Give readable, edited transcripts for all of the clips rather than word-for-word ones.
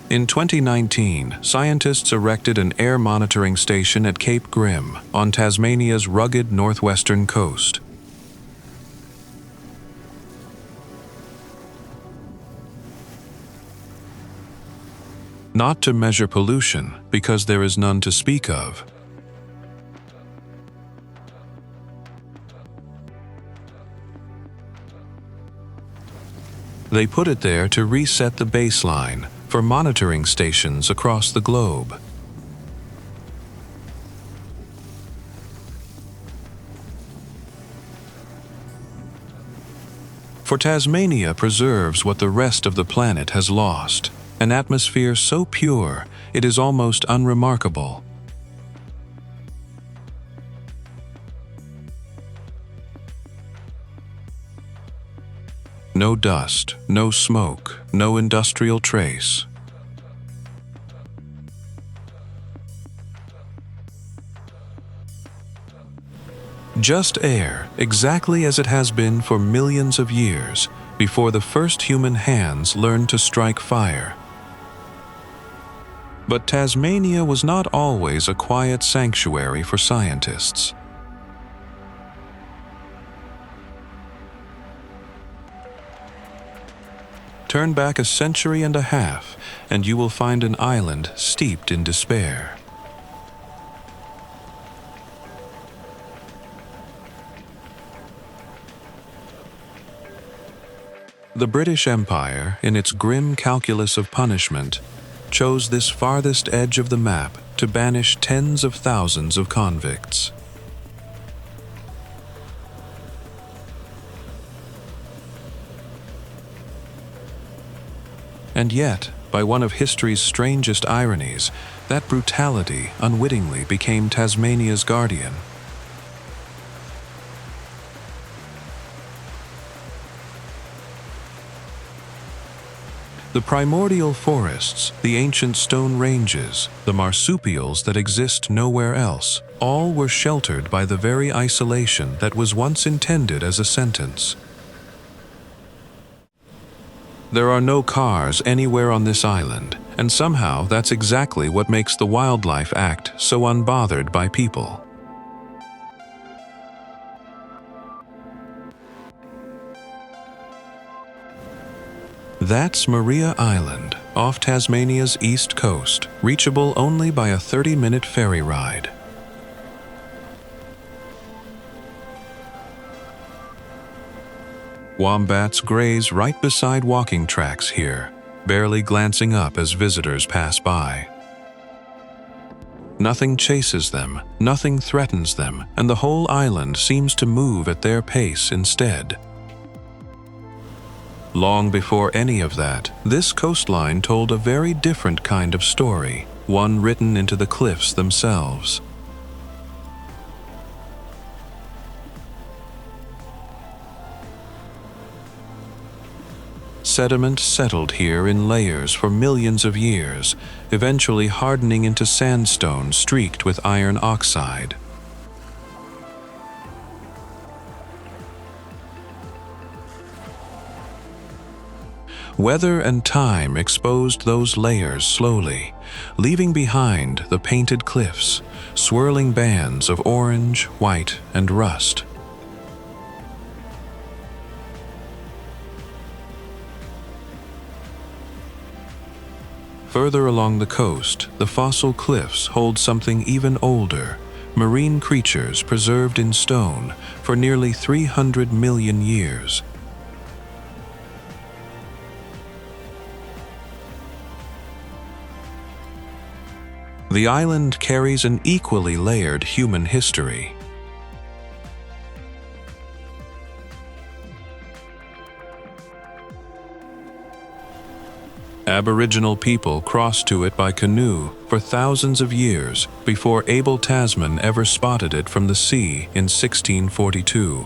In 2019, scientists erected an air monitoring station at Cape Grim on Tasmania's rugged northwestern coast. Not to measure pollution, because there is none to speak of. They put it there to reset the baseline for monitoring stations across the globe. For Tasmania preserves what the rest of the planet has lost, an atmosphere so pure it is almost unremarkable. No dust, no smoke, no industrial trace. Just air, exactly as it has been for millions of years, before the first human hands learned to strike fire. But Tasmania was not always a quiet sanctuary for scientists. Turn back a century and a half, and you will find an island steeped in despair. The British Empire, in its grim calculus of punishment, chose this farthest edge of the map to banish tens of thousands of convicts. And yet, by one of history's strangest ironies, that brutality unwittingly became Tasmania's guardian. The primordial forests, the ancient stone ranges, the marsupials that exist nowhere else, all were sheltered by the very isolation that was once intended as a sentence. There are no cars anywhere on this island, and somehow that's exactly what makes the wildlife act so unbothered by people. That's Bruny Island, off Tasmania's east coast, reachable only by a 30-minute ferry ride. Wombats graze right beside walking tracks here, barely glancing up as visitors pass by. Nothing chases them, nothing threatens them, and the whole island seems to move at their pace instead. Long before any of that, this coastline told a very different kind of story, one written into the cliffs themselves. Sediment settled here in layers for millions of years, eventually hardening into sandstone streaked with iron oxide. Weather and time exposed those layers slowly, leaving behind the painted cliffs, swirling bands of orange, white, and rust. Further along the coast, the fossil cliffs hold something even older, marine creatures preserved in stone for nearly 300 million years. The island carries an equally layered human history. Aboriginal people crossed to it by canoe for thousands of years before Abel Tasman ever spotted it from the sea in 1642.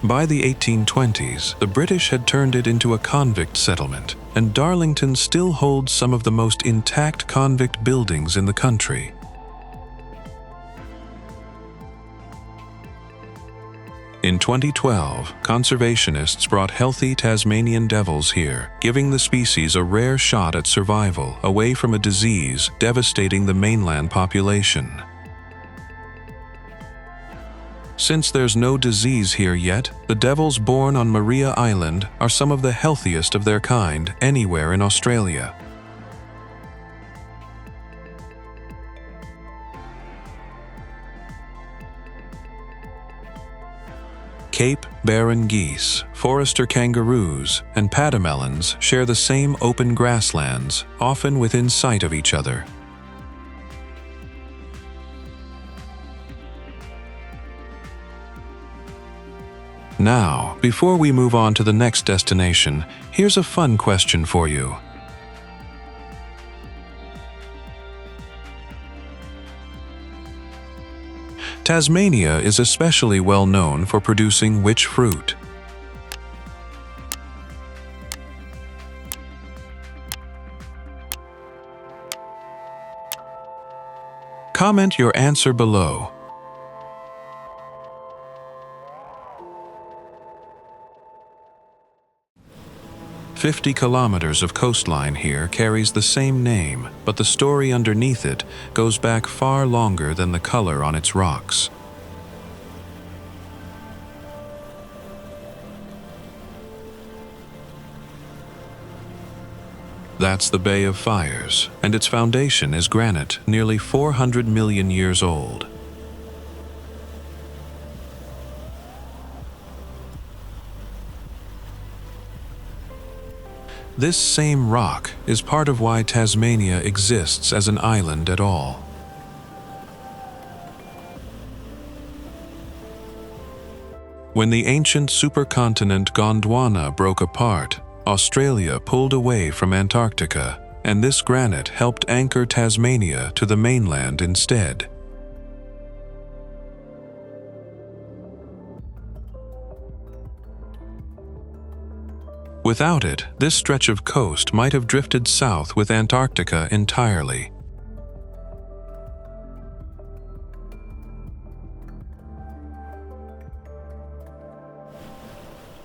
By the 1820s, the British had turned it into a convict settlement, and Darlington still holds some of the most intact convict buildings in the country. In In 2012, conservationists brought healthy Tasmanian devils here, giving the species a rare shot at survival away from a disease devastating the mainland population. Since there's no disease here yet, the devils born on Bruny Island are some of the healthiest of their kind anywhere in Australia. Cape Barren geese, Forester kangaroos, and patamelons share the same open grasslands, often within sight of each other. Now, before we move on to the next destination, here's a fun question for you. Tasmania is especially well known for producing which fruit? Comment your answer below. "50 kilometers of coastline here carries the same name, but the story underneath it goes back far longer than the color on its rocks." That's the Bay of Fires, and its foundation is granite, nearly 400 million years old. This same rock is part of why Tasmania exists as an island at all. When the ancient supercontinent Gondwana broke apart, Australia pulled away from Antarctica, and this granite helped anchor Tasmania to the mainland instead. Without it, this stretch of coast might have drifted south with Antarctica entirely.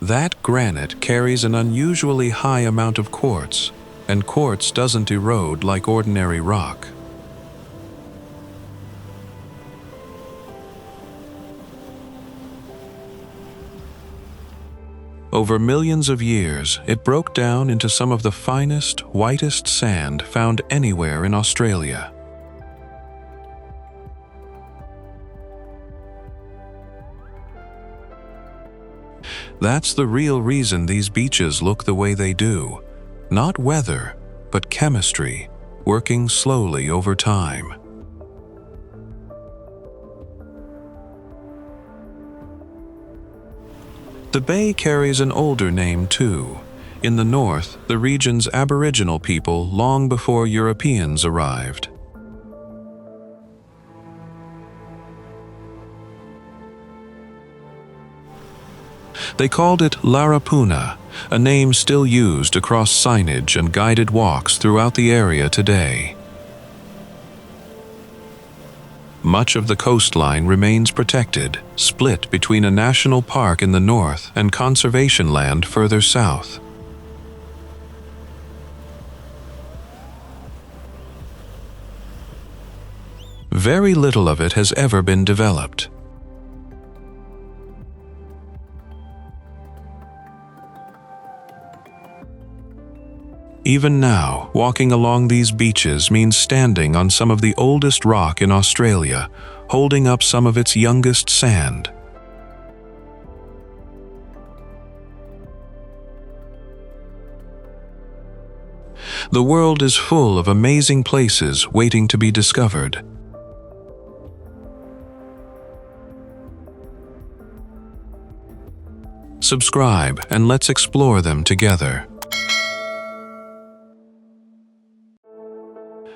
That granite carries an unusually high amount of quartz, and quartz doesn't erode like ordinary rock. Over millions of years, it broke down into some of the finest, whitest sand found anywhere in Australia. That's the real reason these beaches look the way they do. Not weather, but chemistry, working slowly over time. The bay carries an older name too. In the north, the region's Aboriginal people long before Europeans arrived. They called it Larapuna, a name still used across signage and guided walks throughout the area today. Much of the coastline remains protected, split between a national park in the north and conservation land further south. Very little of it has ever been developed. Even now, walking along these beaches means standing on some of the oldest rock in Australia, holding up some of its youngest sand. The world is full of amazing places waiting to be discovered. Subscribe and let's explore them together.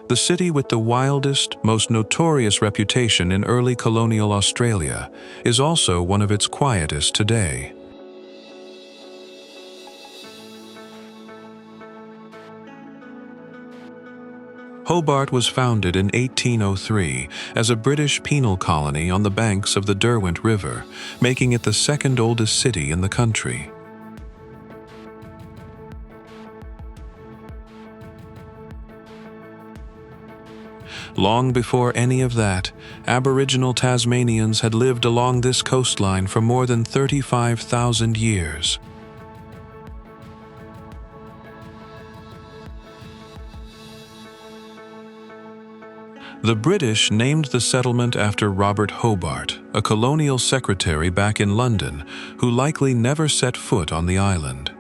The city with the wildest, most notorious reputation in early colonial Australia is also one of its quietest today. Hobart was founded in 1803 as a British penal colony on the banks of the Derwent River, making it the second oldest city in the country. Long before any of that, Aboriginal Tasmanians had lived along this coastline for more than 35,000 years. The British named the settlement after Robert Hobart, a colonial secretary back in London, who likely never set foot on the island.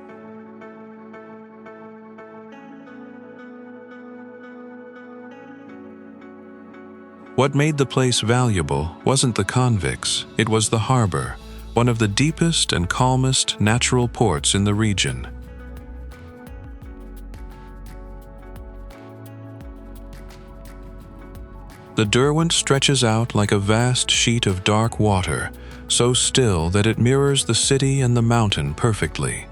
What made the place valuable wasn't the convicts, it was the harbor, one of the deepest and calmest natural ports in the region. The Derwent stretches out like a vast sheet of dark water, so still that it mirrors the city and the mountain perfectly.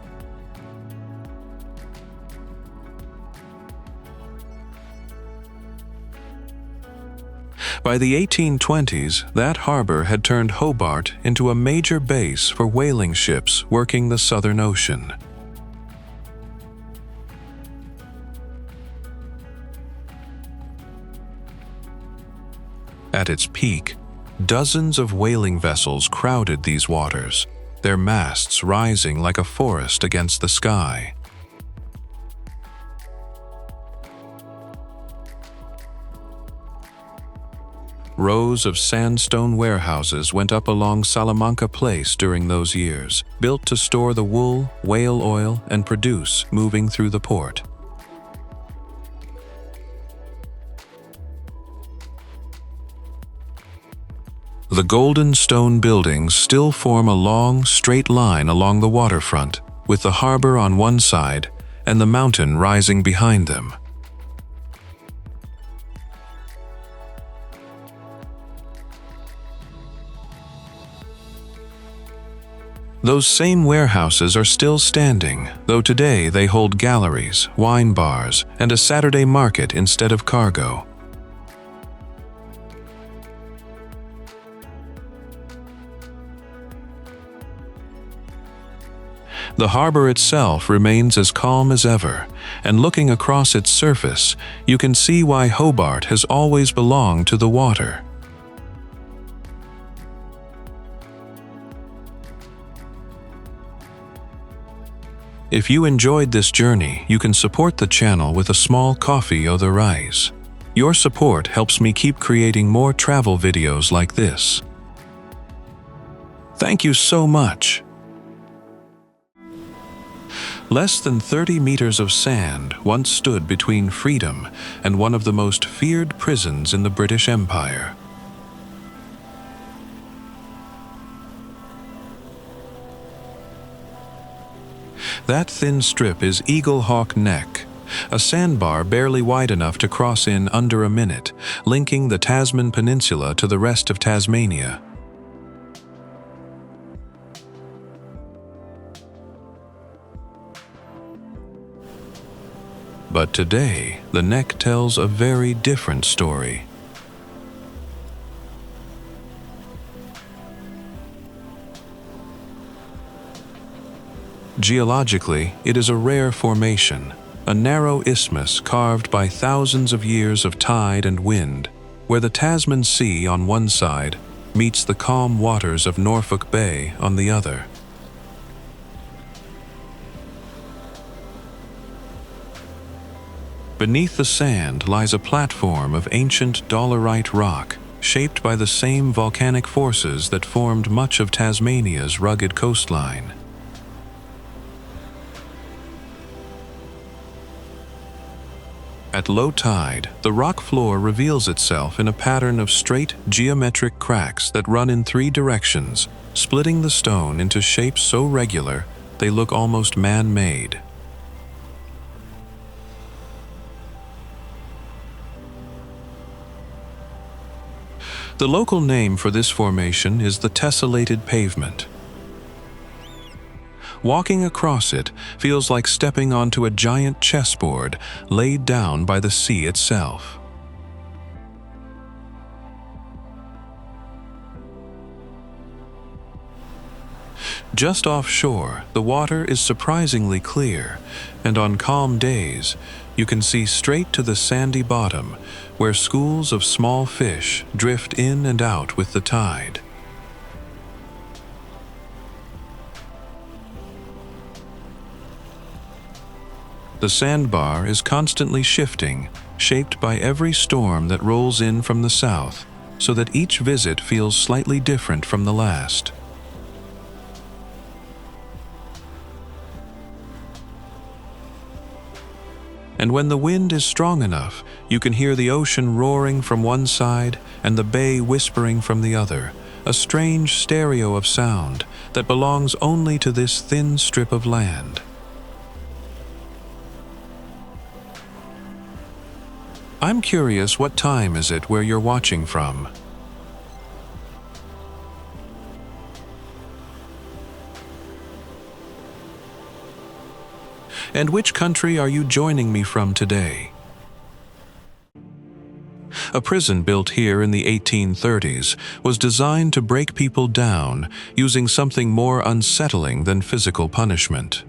By the 1820s, that harbor had turned Hobart into a major base for whaling ships working the Southern Ocean. At its peak, dozens of whaling vessels crowded these waters, their masts rising like a forest against the sky. Rows of sandstone warehouses went up along Salamanca Place during those years, built to store the wool, whale oil, and produce moving through the port. The golden stone buildings still form a long, straight line along the waterfront, with the harbor on one side and the mountain rising behind them. Those same warehouses are still standing, though today they hold galleries, wine bars, and a Saturday market instead of cargo. The harbor itself remains as calm as ever, and looking across its surface, you can see why Hobart has always belonged to the water. If you enjoyed this journey, you can support the channel with a small coffee or the rice. Your support helps me keep creating more travel videos like this. Thank you so much. Less than 30 meters of sand once stood between freedom and one of the most feared prisons in the British Empire. That thin strip is Eaglehawk Neck, a sandbar barely wide enough to cross in under a minute, linking the Tasman Peninsula to the rest of Tasmania. But today, the neck tells a very different story. Geologically, it is a rare formation, a narrow isthmus carved by thousands of years of tide and wind, where the Tasman Sea on one side meets the calm waters of Norfolk Bay on the other. Beneath the sand lies a platform of ancient Dolerite rock, shaped by the same volcanic forces that formed much of Tasmania's rugged coastline. At low tide, the rock floor reveals itself in a pattern of straight, geometric cracks that run in 3 directions, splitting the stone into shapes so regular they look almost man-made. The local name for this formation is the tessellated pavement. Walking across it feels like stepping onto a giant chessboard laid down by the sea itself. Just offshore, the water is surprisingly clear, and on calm days, you can see straight to the sandy bottom, where schools of small fish drift in and out with the tide. The sandbar is constantly shifting, shaped by every storm that rolls in from the south, so that each visit feels slightly different from the last. And when the wind is strong enough, you can hear the ocean roaring from one side and the bay whispering from the other, a strange stereo of sound that belongs only to this thin strip of land. I'm curious, what time is it where you're watching from? And which country are you joining me from today? A prison built here in the 1830s was designed to break people down using something more unsettling than physical punishment.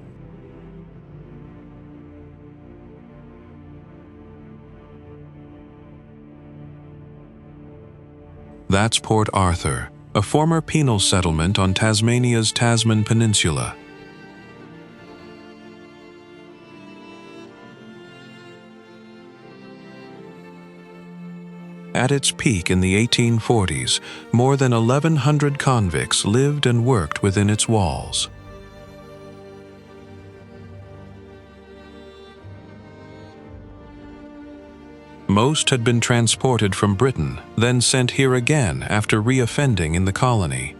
That's Port Arthur, a former penal settlement on Tasmania's Tasman Peninsula. At its peak in the 1840s, more than 1,100 convicts lived and worked within its walls. Most had been transported from Britain, then sent here again after reoffending in the colony.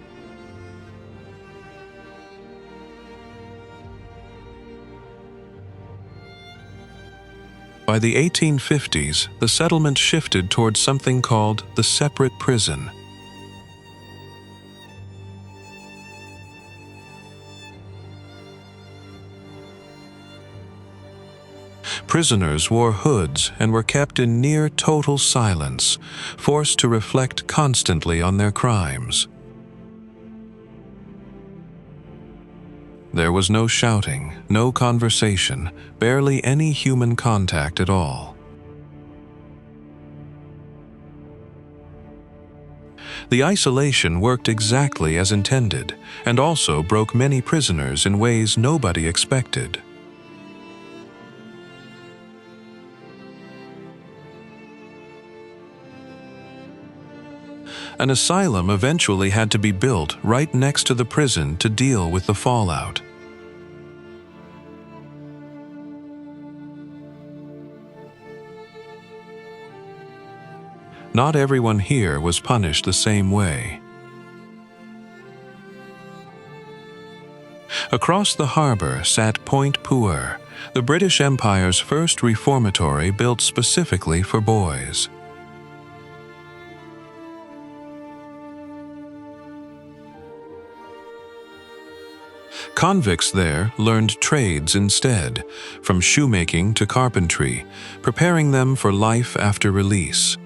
By the 1850s, the settlement shifted towards something called the separate prison. Prisoners wore hoods and were kept in near total silence, forced to reflect constantly on their crimes. There was no shouting, no conversation, barely any human contact at all. The isolation worked exactly as intended, and also broke many prisoners in ways nobody expected. An asylum eventually had to be built right next to the prison to deal with the fallout. Not everyone here was punished the same way. Across the harbor sat Point Puer, the British Empire's first reformatory built specifically for boys. Convicts there learned trades instead, from shoemaking to carpentry, preparing them for life after release.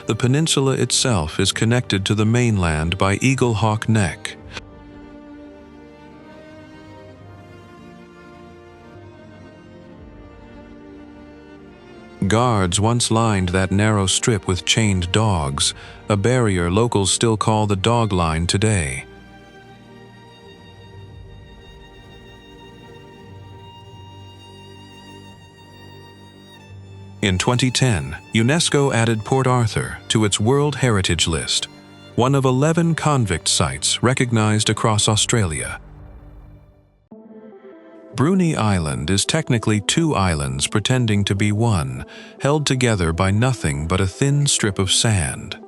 The peninsula itself is connected to the mainland by Eaglehawk Neck. Guards once lined that narrow strip with chained dogs, a barrier locals still call the dog line today. In 2010, UNESCO added Port Arthur to its World Heritage List, one of 11 convict sites recognized across Australia. Bruny Island is technically two islands pretending to be one, held together by nothing but a thin strip of sand.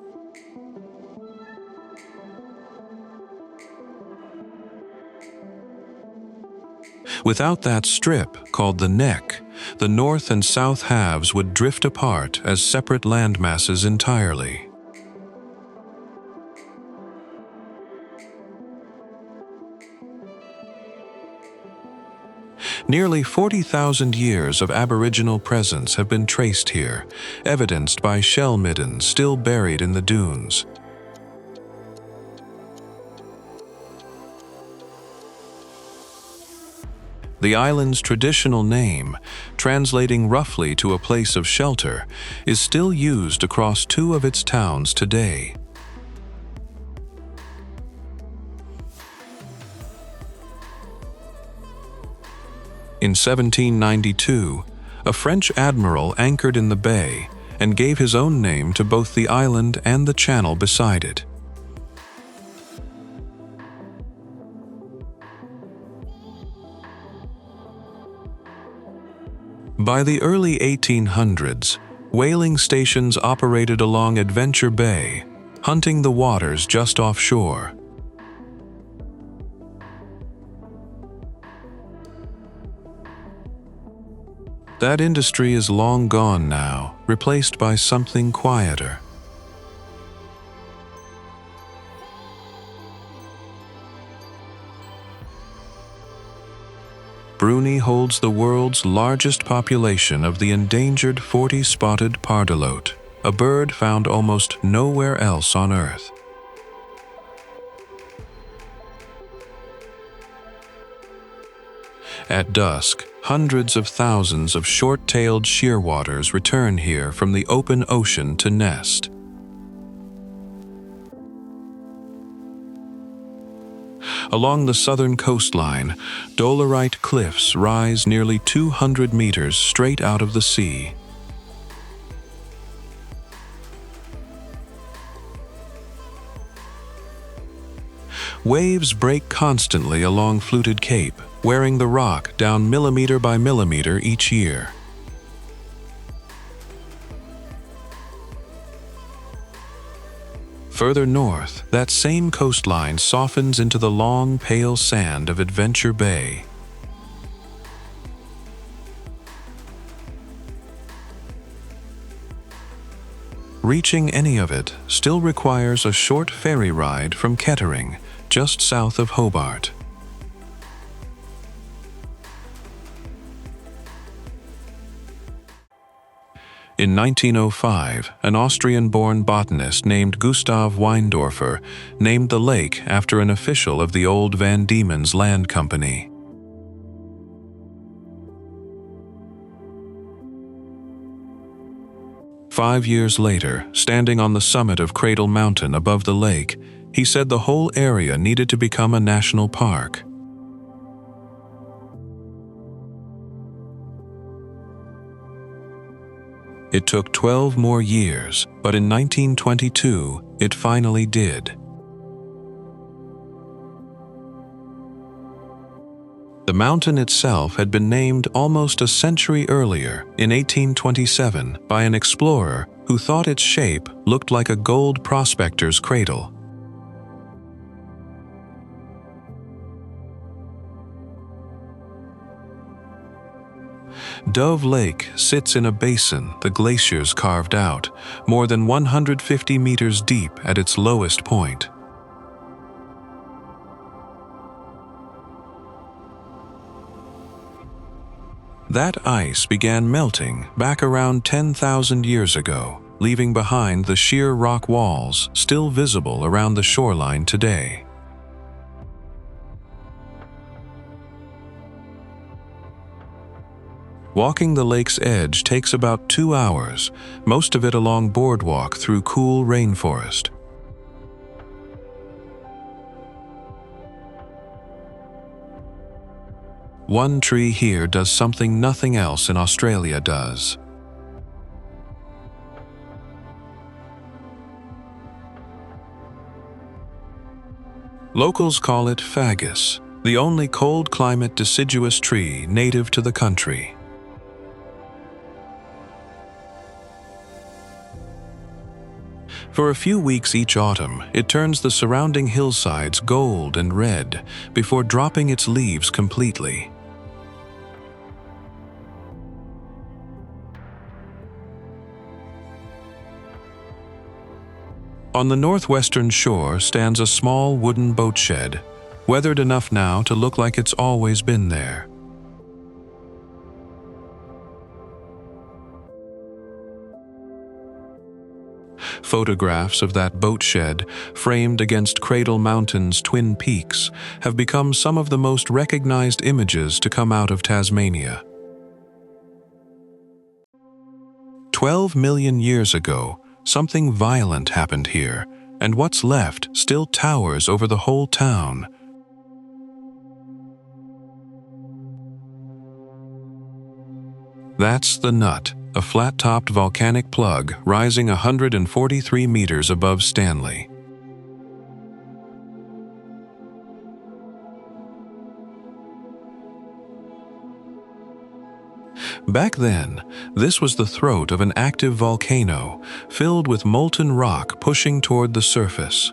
Without that strip, called the neck, the north and south halves would drift apart as separate landmasses entirely. Nearly 40,000 years of Aboriginal presence have been traced here, evidenced by shell middens still buried in the dunes. The island's traditional name, translating roughly to a place of shelter, is still used across two of its towns today. In 1792, a French admiral anchored in the bay and gave his own name to both the island and the channel beside it. By the early 1800s, whaling stations operated along Adventure Bay, hunting the waters just offshore. That industry is long gone now, replaced by something quieter. Bruny holds the world's largest population of the endangered 40-spotted pardalote, a bird found almost nowhere else on Earth. At dusk, hundreds of thousands of short-tailed shearwaters return here from the open ocean to nest. Along the southern coastline, Dolerite cliffs rise nearly 200 meters straight out of the sea. Waves break constantly along Fluted Cape, wearing the rock down millimeter by millimeter each year. Further north, that same coastline softens into the long, pale sand of Adventure Bay. Reaching any of it still requires a short ferry ride from Kettering, just south of Hobart. In 1905, an Austrian-born botanist named Gustav Weindorfer named the lake after an official of the old Van Diemen's Land Company. Five years later, standing on the summit of Cradle Mountain above the lake, he said the whole area needed to become a national park. It took 12 more years, but in 1922, it finally did. The mountain itself had been named almost a century earlier, in 1827, by an explorer who thought its shape looked like a gold prospector's cradle. Dove Lake sits in a basin the glaciers carved out, more than 150 meters deep at its lowest point. That ice began melting back around 10,000 years ago, leaving behind the sheer rock walls still visible around the shoreline today. Walking the lake's edge takes about 2 hours, most of it along boardwalk through cool rainforest. One tree here does something nothing else in Australia does. Locals call it fagus, the only cold-climate deciduous tree native to the country. For a few weeks each autumn, it turns the surrounding hillsides gold and red before dropping its leaves completely. On the northwestern shore stands a small wooden boat shed, weathered enough now to look like it's always been there. Photographs of that boat shed, framed against Cradle Mountain's twin peaks, have become some of the most recognized images to come out of Tasmania. 12 million years ago, something violent happened here, and what's left still towers over the whole town. That's the Nut, a flat-topped volcanic plug rising 143 meters above Stanley. Back then, this was the throat of an active volcano, filled with molten rock pushing toward the surface.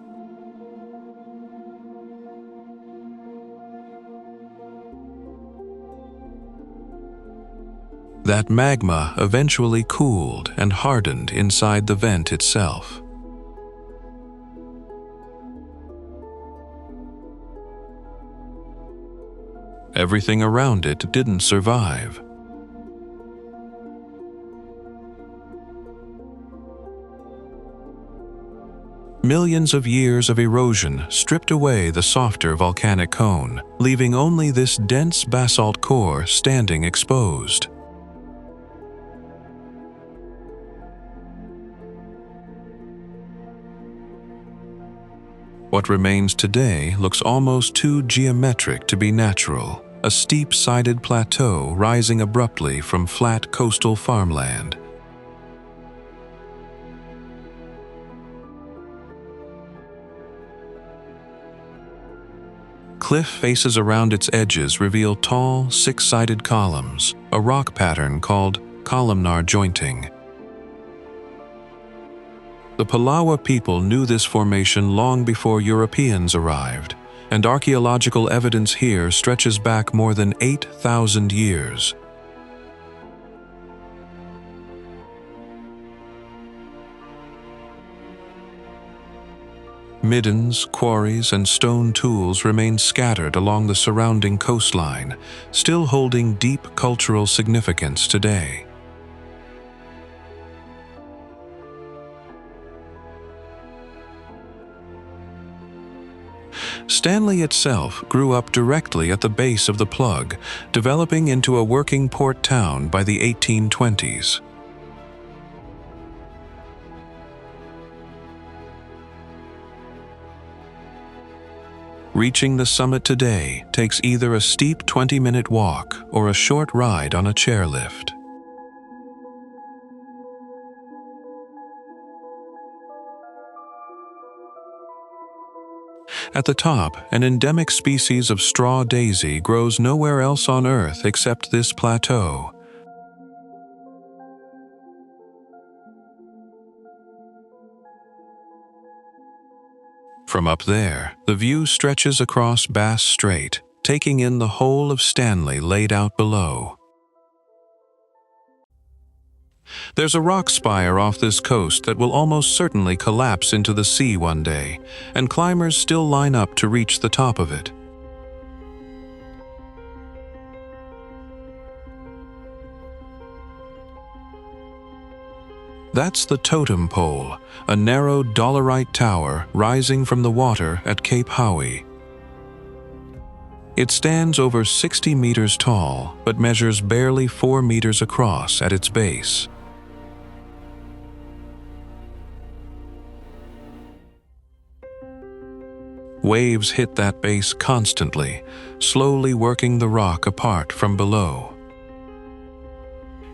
That magma eventually cooled and hardened inside the vent itself. Everything around it didn't survive. Millions of years of erosion stripped away the softer volcanic cone, leaving only this dense basalt core standing exposed. What remains today looks almost too geometric to be natural, a steep-sided plateau rising abruptly from flat coastal farmland. Cliff faces around its edges reveal tall, six-sided columns, a rock pattern called columnar jointing. The Palawa people knew this formation long before Europeans arrived, and archaeological evidence here stretches back more than 8,000 years. Middens, quarries, and stone tools remain scattered along the surrounding coastline, still holding deep cultural significance today. Stanley itself grew up directly at the base of the plug, developing into a working port town by the 1820s. Reaching the summit today takes either a steep 20-minute walk or a short ride on a chairlift. At the top, an endemic species of straw daisy grows nowhere else on Earth except this plateau. From up there, the view stretches across Bass Strait, taking in the whole of Stanley laid out below. There's a rock spire off this coast that will almost certainly collapse into the sea one day, and climbers still line up to reach the top of it. That's the Totem Pole, a narrow Dolerite tower rising from the water at Cape Hauy. It stands over 60 meters tall, but measures barely 4 meters across at its base. Waves hit that base constantly, slowly working the rock apart from below.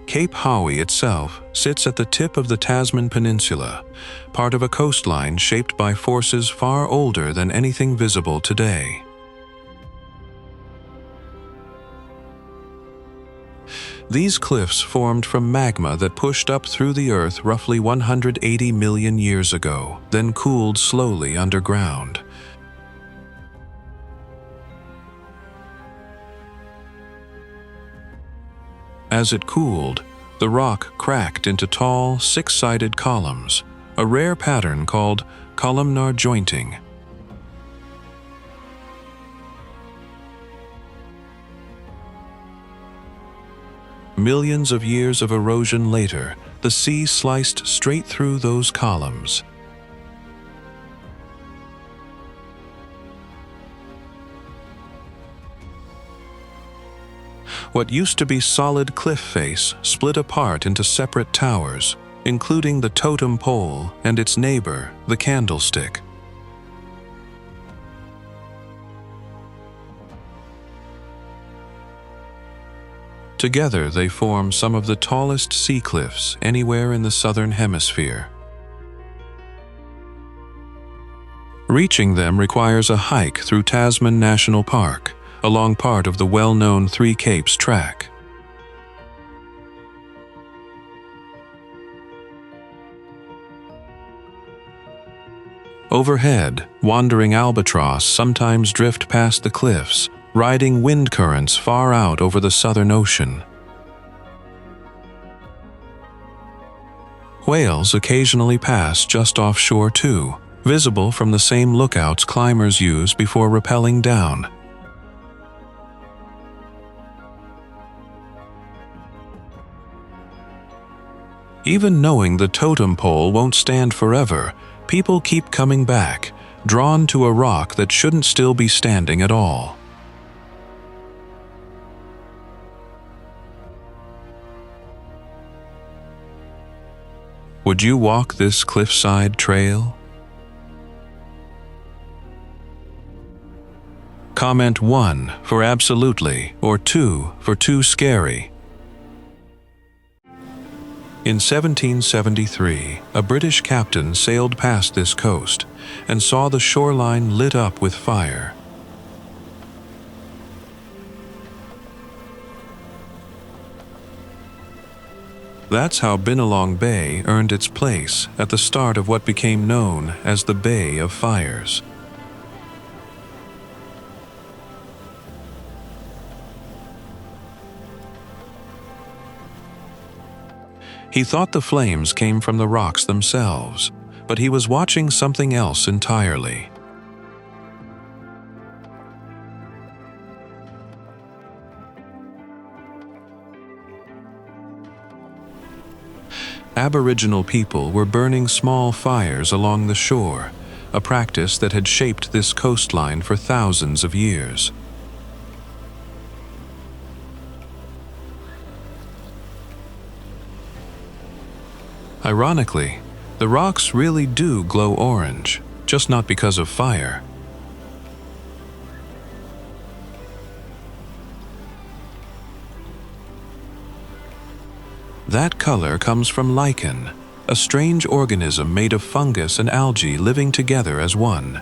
Cape Hauy itself sits at the tip of the Tasman Peninsula, part of a coastline shaped by forces far older than anything visible today. These cliffs formed from magma that pushed up through the Earth roughly 180 million years ago, then cooled slowly underground. As it cooled, the rock cracked into tall, six-sided columns, a rare pattern called columnar jointing. Millions of years of erosion later, the sea sliced straight through those columns, What used to be solid cliff face split apart into separate towers, including the totem pole and its neighbor, the candlestick. Together they form some of the tallest sea cliffs anywhere in the southern hemisphere. Reaching them requires a hike through Tasman National Park, along part of the well-known Three Capes track. Overhead, wandering albatross sometimes drift past the cliffs, riding wind currents far out over the Southern Ocean. Whales occasionally pass just offshore too, visible from the same lookouts climbers use before rappelling down. Even knowing the totem pole won't stand forever, people keep coming back, drawn to a rock that shouldn't still be standing at all. Would you walk this cliffside trail? Comment 1 for absolutely or 2 for too scary. In 1773, a British captain sailed past this coast and saw the shoreline lit up with fire. That's how Binalong Bay earned its place at the start of what became known as the Bay of Fires. He thought the flames came from the rocks themselves, but he was watching something else entirely. Aboriginal people were burning small fires along the shore, a practice that had shaped this coastline for thousands of years. Ironically, the rocks really do glow orange, just not because of fire. That color comes from lichen, a strange organism made of fungus and algae living together as one.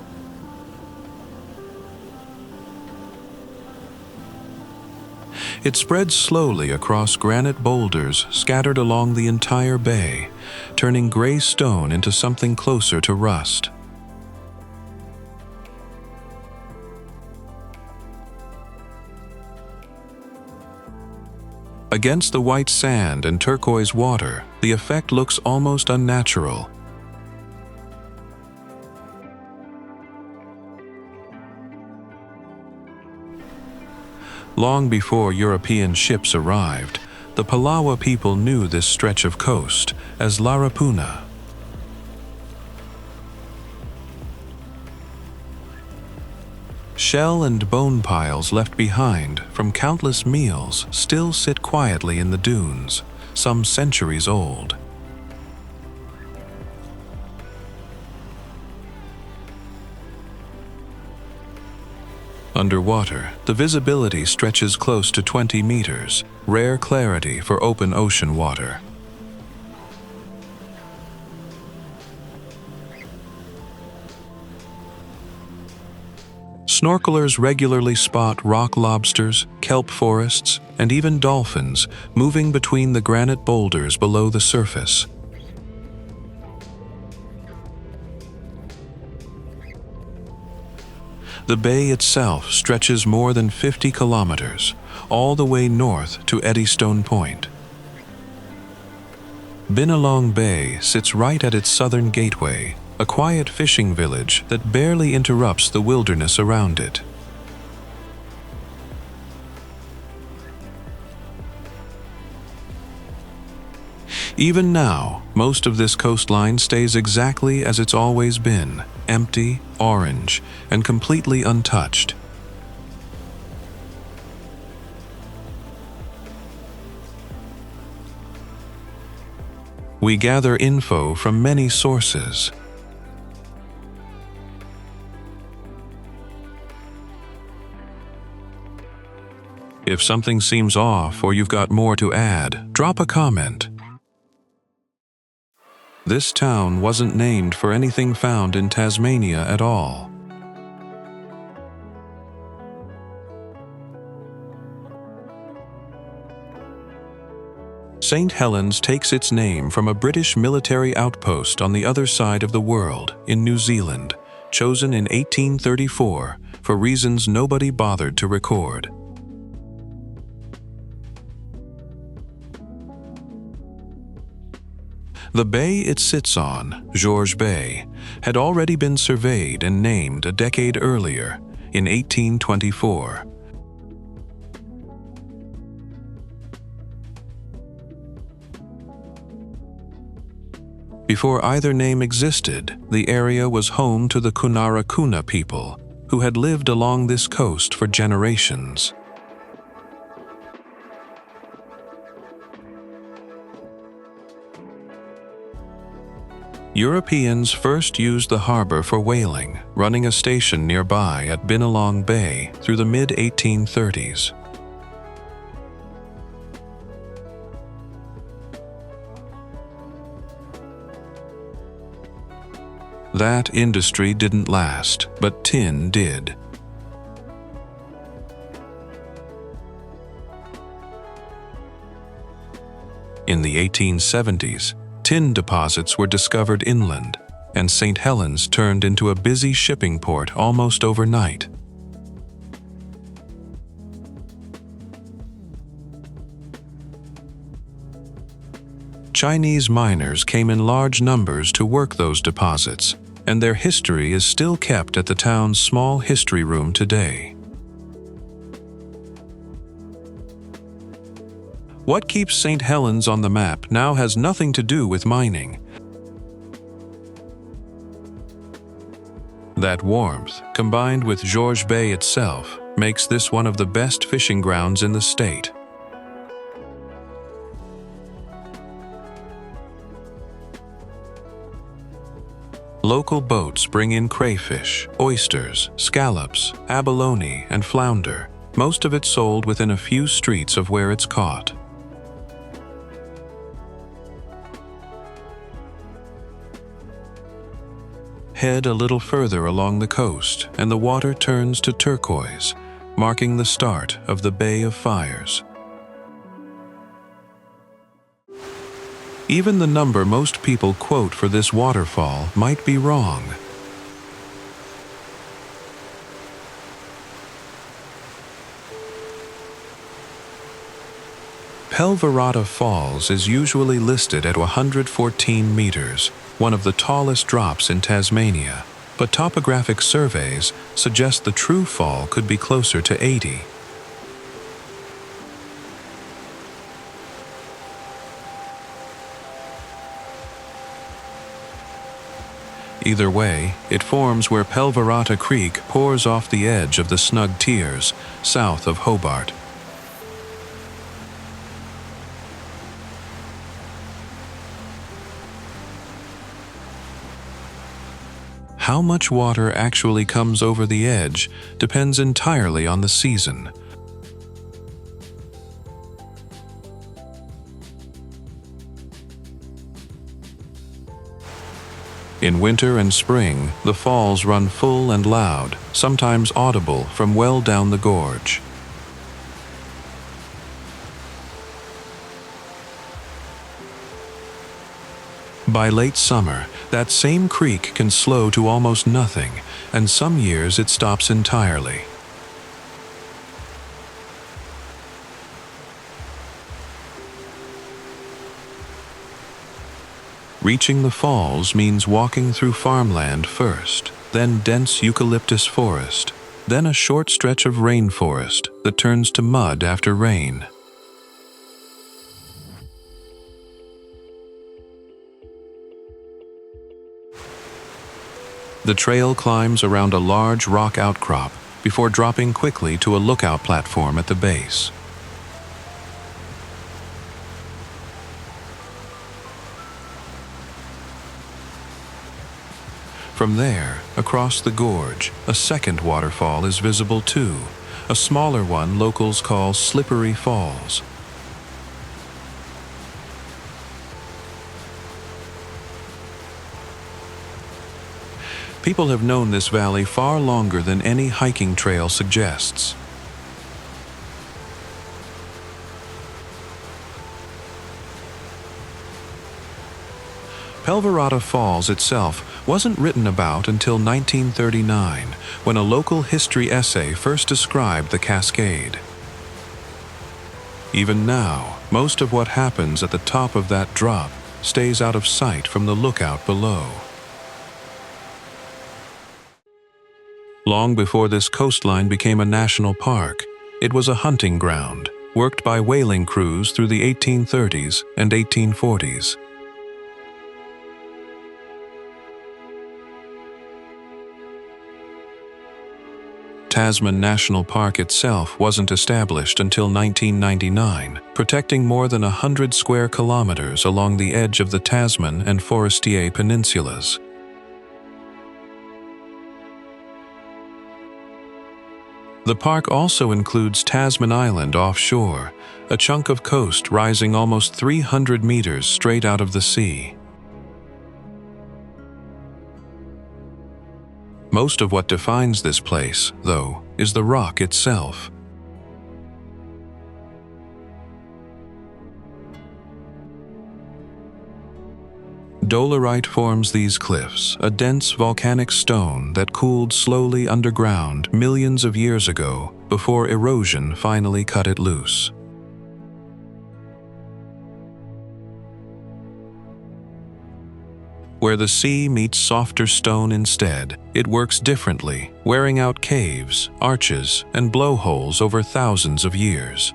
It spreads slowly across granite boulders scattered along the entire bay, turning gray stone into something closer to rust. Against the white sand and turquoise water, the effect looks almost unnatural. Long before European ships arrived, the Palawa people knew this stretch of coast as Larapuna. Shell and bone piles left behind from countless meals still sit quietly in the dunes, some centuries old. Underwater, the visibility stretches close to 20 meters, rare clarity for open ocean water. Snorkelers regularly spot rock lobsters, kelp forests, and even dolphins moving between the granite boulders below the surface. The bay itself stretches more than 50 kilometers, all the way north to Eddystone Point. Binalong Bay sits right at its southern gateway, a quiet fishing village that barely interrupts the wilderness around it. Even now, most of this coastline stays exactly as it's always been, empty, orange, and completely untouched. We gather info from many sources. If something seems off or you've got more to add, drop a comment. This town wasn't named for anything found in Tasmania at all. St. Helens takes its name from a British military outpost on the other side of the world, in New Zealand, chosen in 1834 for reasons nobody bothered to record. The bay it sits on, Georges Bay, had already been surveyed and named a decade earlier, in 1824. Before either name existed, the area was home to the Kunara people, who had lived along this coast for generations. Europeans first used the harbor for whaling, running a station nearby at Binalong Bay through the mid-1830s. That industry didn't last, but tin did. In the 1870s, tin deposits were discovered inland, and St. Helens turned into a busy shipping port almost overnight. Chinese miners came in large numbers to work those deposits, and their history is still kept at the town's small history room today. What keeps St. Helens on the map now has nothing to do with mining. That warmth, combined with Georges Bay itself, makes this one of the best fishing grounds in the state. Local boats bring in crayfish, oysters, scallops, abalone, and flounder, most of it sold within a few streets of where it's caught. Head a little further along the coast, and the water turns to turquoise, marking the start of the Bay of Fires. Even the number most people quote for this waterfall might be wrong. Pelverata Falls is usually listed at 114 meters, one of the tallest drops in Tasmania, but topographic surveys suggest the true fall could be closer to 80. Either way, it forms where Pelverata Creek pours off the edge of the Snug Tiers, south of Hobart. How much water actually comes over the edge depends entirely on the season. In winter and spring, the falls run full and loud, sometimes audible from well down the gorge. By late summer, that same creek can slow to almost nothing, and some years it stops entirely. Reaching the falls means walking through farmland first, then dense eucalyptus forest, then a short stretch of rainforest that turns to mud after rain. The trail climbs around a large rock outcrop before dropping quickly to a lookout platform at the base. From there, across the gorge, a second waterfall is visible too, a smaller one locals call Slippery Falls. People have known this valley far longer than any hiking trail suggests. Pelverata Falls itself wasn't written about until 1939, when a local history essay first described the cascade. Even now, most of what happens at the top of that drop stays out of sight from the lookout below. Long before this coastline became a national park, it was a hunting ground, worked by whaling crews through the 1830s and 1840s. Tasman National Park itself wasn't established until 1999, protecting more than 100 square kilometers along the edge of the Tasman and Forestier peninsulas. The park also includes Tasman Island offshore, a chunk of coast rising almost 300 meters straight out of the sea. Most of what defines this place, though, is the rock itself. Dolerite forms these cliffs, a dense volcanic stone that cooled slowly underground millions of years ago before erosion finally cut it loose. Where the sea meets softer stone instead, it works differently, wearing out caves, arches, and blowholes over thousands of years.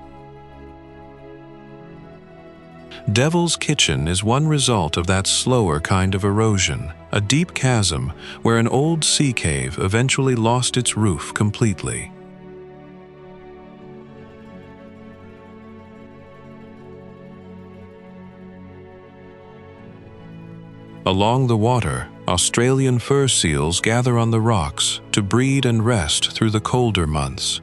Devil's Kitchen is one result of that slower kind of erosion, a deep chasm where an old sea cave eventually lost its roof completely. Along the water, Australian fur seals gather on the rocks to breed and rest through the colder months.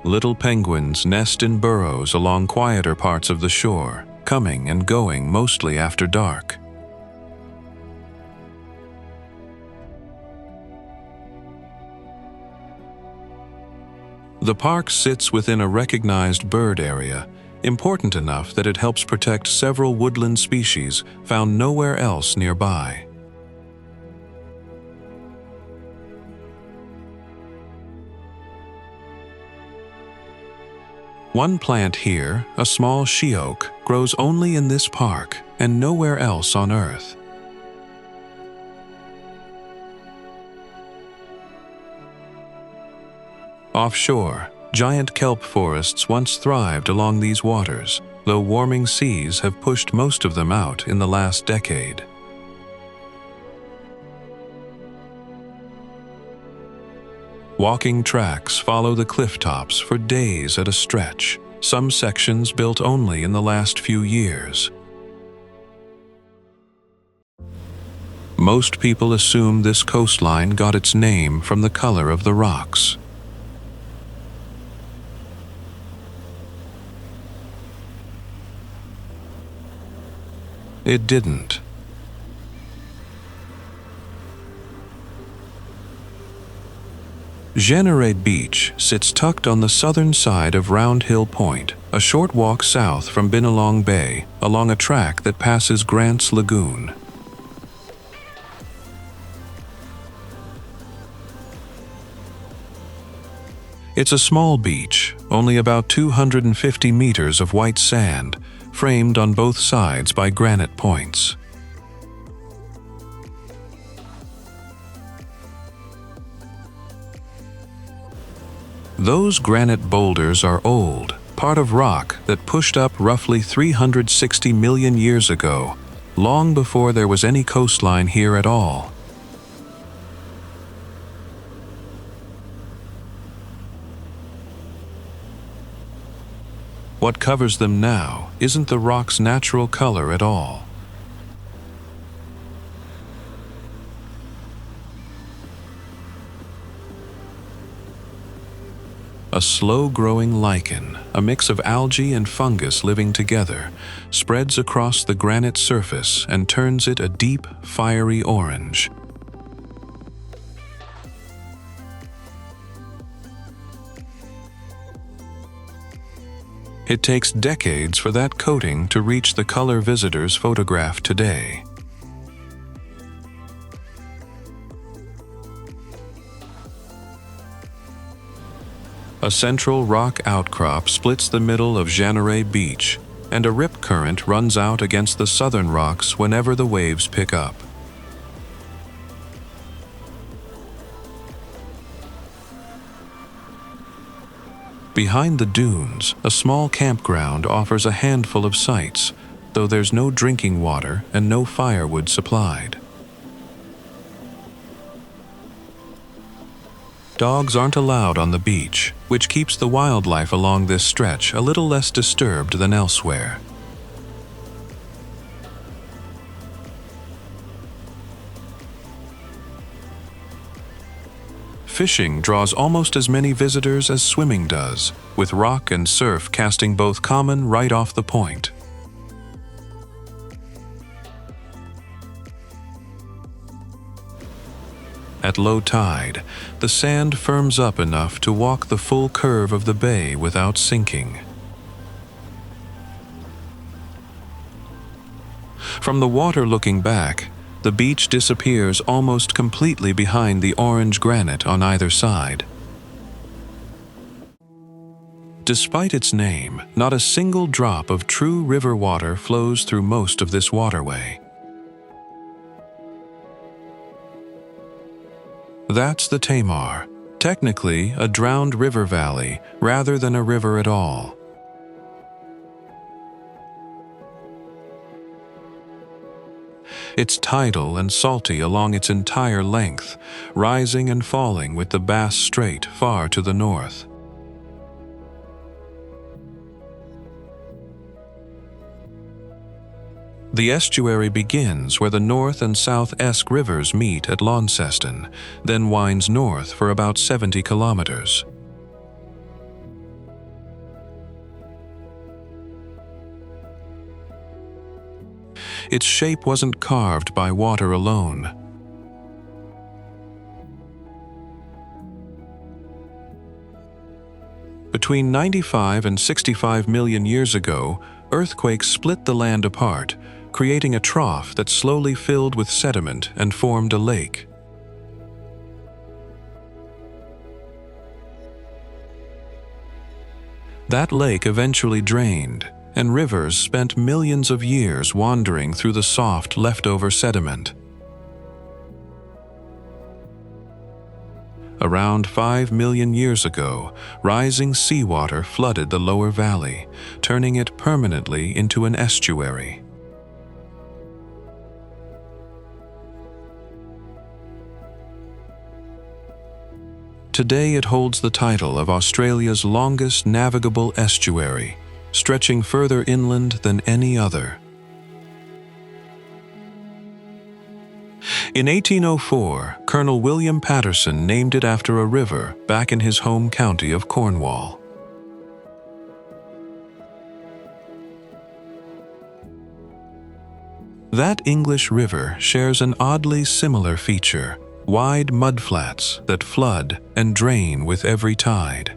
Little penguins nest in burrows along quieter parts of the shore, coming and going mostly after dark. The park sits within a recognized bird area, important enough that it helps protect several woodland species found nowhere else nearby. One plant here, a small she oak, grows only in this park and nowhere else on Earth. Offshore, giant kelp forests once thrived along these waters, though warming seas have pushed most of them out in the last decade. Walking tracks follow the cliff tops for days at a stretch, some sections built only in the last few years. Most people assume this coastline got its name from the color of the rocks. It didn't. Jeanneret Beach sits tucked on the southern side of Round Hill Point, a short walk south from Binalong Bay, along a track that passes Grant's Lagoon. It's a small beach, only about 250 meters of white sand, framed on both sides by granite points. Those granite boulders are old, part of rock that pushed up roughly 360 million years ago, long before there was any coastline here at all. What covers them now isn't the rock's natural color at all. A slow-growing lichen, a mix of algae and fungus living together, spreads across the granite surface and turns it a deep, fiery orange. It takes decades for that coating to reach the color visitors photograph today. A central rock outcrop splits the middle of Jeanneret Beach, and a rip current runs out against the southern rocks whenever the waves pick up. Behind the dunes, a small campground offers a handful of sites, though there's no drinking water and no firewood supplied. Dogs aren't allowed on the beach, which keeps the wildlife along this stretch a little less disturbed than elsewhere. Fishing draws almost as many visitors as swimming does, with rock and surf casting both common right off the point. At low tide, the sand firms up enough to walk the full curve of the bay without sinking. From the water looking back, the beach disappears almost completely behind the orange granite on either side. Despite its name, not a single drop of true river water flows through most of this waterway. That's the Tamar, technically a drowned river valley rather than a river at all. It's tidal and salty along its entire length, rising and falling with the Bass Strait far to the north. The estuary begins where the North and South Esk Rivers meet at Launceston, then winds north for about 70 kilometers. Its shape wasn't carved by water alone. Between 95 and 65 million years ago, earthquakes split the land apart, creating a trough that slowly filled with sediment and formed a lake. That lake eventually drained, and rivers spent millions of years wandering through the soft leftover sediment. Around 5 million years ago, rising seawater flooded the lower valley, turning it permanently into an estuary. Today it holds the title of Australia's longest navigable estuary, stretching further inland than any other. In 1804, Colonel William Patterson named it after a river back in his home county of Cornwall. That English river shares an oddly similar feature: wide mudflats that flood and drain with every tide.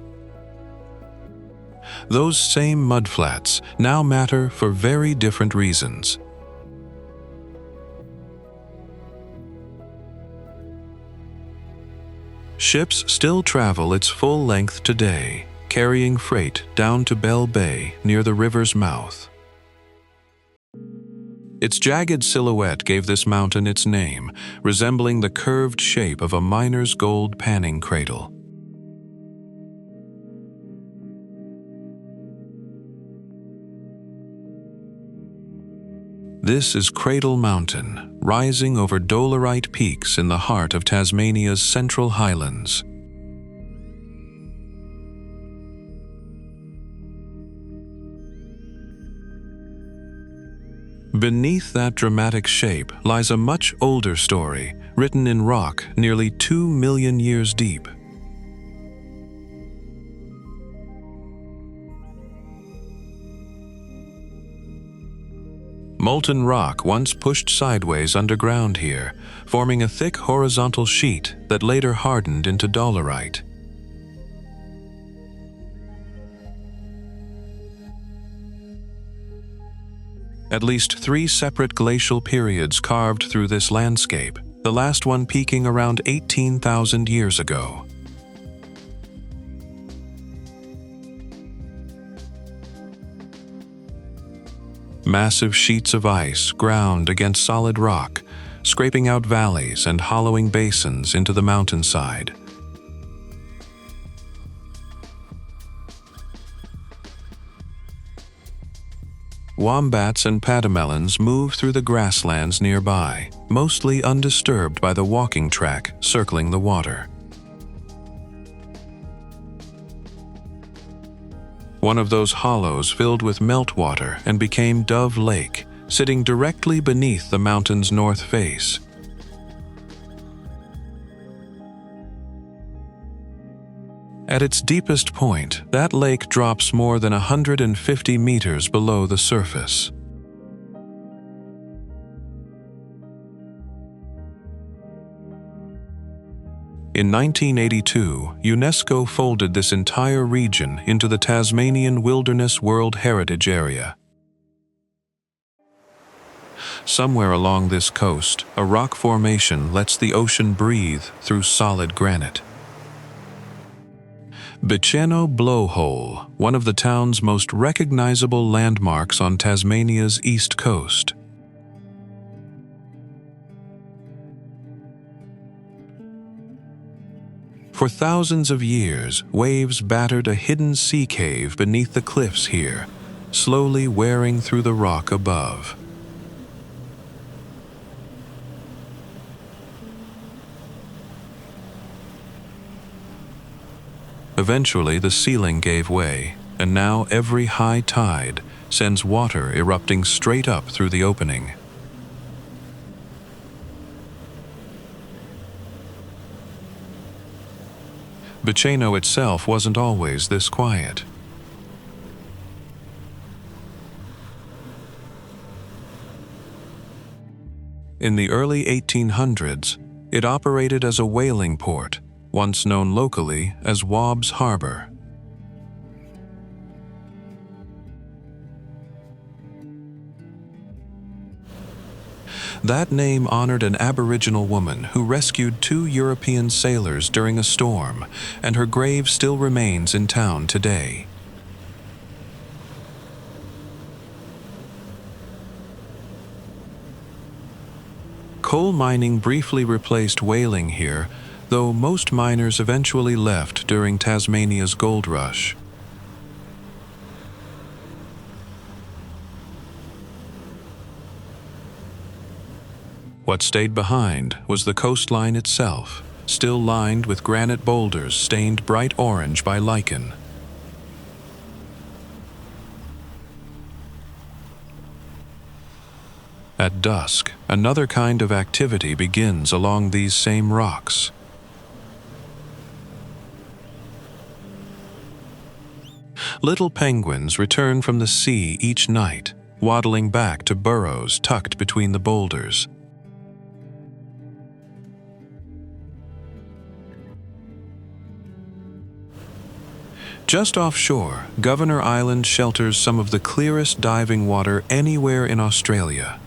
Those same mudflats now matter for very different reasons. Ships still travel its full length today, carrying freight down to Bell Bay near the river's mouth. Its jagged silhouette gave this mountain its name, resembling the curved shape of a miner's gold panning cradle. This is Cradle Mountain, rising over Dolerite peaks in the heart of Tasmania's central highlands. Beneath that dramatic shape lies a much older story, written in rock nearly 2 million years deep. Molten rock once pushed sideways underground here, forming a thick horizontal sheet that later hardened into Dolerite. At least 3 separate glacial periods carved through this landscape, the last one peaking around 18,000 years ago. Massive sheets of ice ground against solid rock, scraping out valleys and hollowing basins into the mountainside. Wombats and patamelons move through the grasslands nearby, mostly undisturbed by the walking track circling the water. One of those hollows filled with meltwater and became Dove Lake, sitting directly beneath the mountain's north face. At its deepest point, that lake drops more than 150 meters below the surface. In 1982, UNESCO folded this entire region into the Tasmanian Wilderness World Heritage Area. Somewhere along this coast, a rock formation lets the ocean breathe through solid granite. Bicheno Blowhole, one of the town's most recognizable landmarks on Tasmania's east coast. For thousands of years, waves battered a hidden sea cave beneath the cliffs here, slowly wearing through the rock above. Eventually, the ceiling gave way, and now every high tide sends water erupting straight up through the opening. Bicheno itself wasn't always this quiet. In the early 1800s, it operated as a whaling port, once known locally as Wobb's Harbor. That name honored an Aboriginal woman who rescued 2 European sailors during a storm, and her grave still remains in town today. Coal mining briefly replaced whaling here, though most miners eventually left during Tasmania's gold rush. What stayed behind was the coastline itself, still lined with granite boulders stained bright orange by lichen. At dusk, another kind of activity begins along these same rocks. Little penguins return from the sea each night, waddling back to burrows tucked between the boulders. Just offshore, Governor Island shelters some of the clearest diving water anywhere in Australia.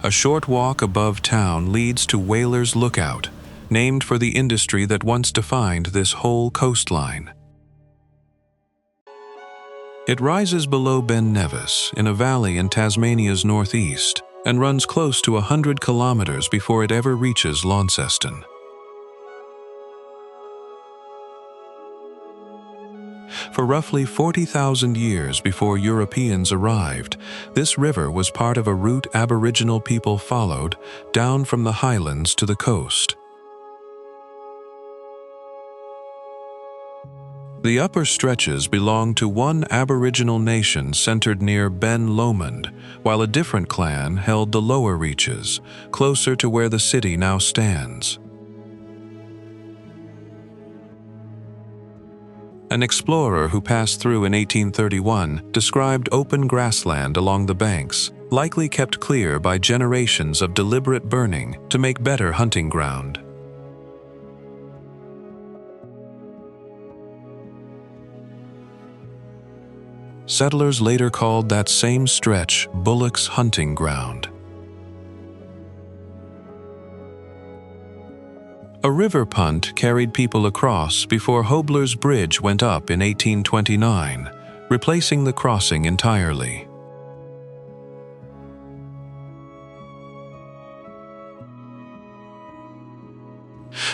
A short walk above town leads to Whalers Lookout, named for the industry that once defined this whole coastline. It rises below Ben Nevis in a valley in Tasmania's northeast, and runs close to 100 kilometers before it ever reaches Launceston. For roughly 40,000 years before Europeans arrived, this river was part of a route Aboriginal people followed down from the highlands to the coast. The upper stretches belonged to one Aboriginal nation centered near Ben Lomond, while a different clan held the lower reaches, closer to where the city now stands. An explorer who passed through in 1831 described open grassland along the banks, likely kept clear by generations of deliberate burning to make better hunting ground. Settlers later called that same stretch Bullock's Hunting Ground. A river punt carried people across before Hobler's Bridge went up in 1829, replacing the crossing entirely.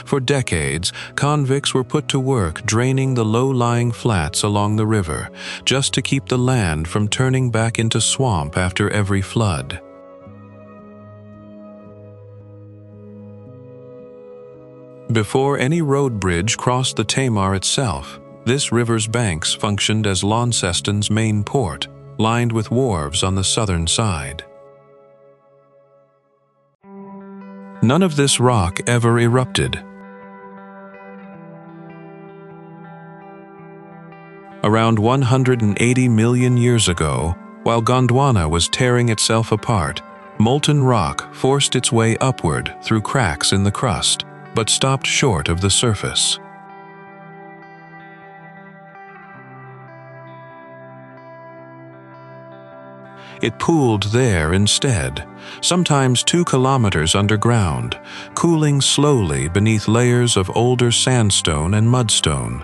For decades, convicts were put to work draining the low-lying flats along the river, just to keep the land from turning back into swamp after every flood. Before any road bridge crossed the Tamar itself, this river's banks functioned as Launceston's main port, lined with wharves on the southern side. None of this rock ever erupted. Around 180 million years ago, while Gondwana was tearing itself apart, molten rock forced its way upward through cracks in the crust, but stopped short of the surface. It pooled there instead, sometimes 2 kilometers underground, cooling slowly beneath layers of older sandstone and mudstone.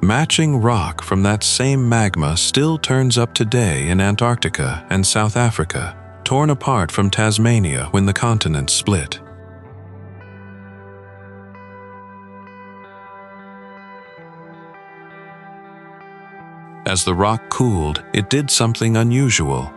Matching rock from that same magma still turns up today in Antarctica and South Africa, torn apart from Tasmania when the continents split. As the rock cooled, it did something unusual.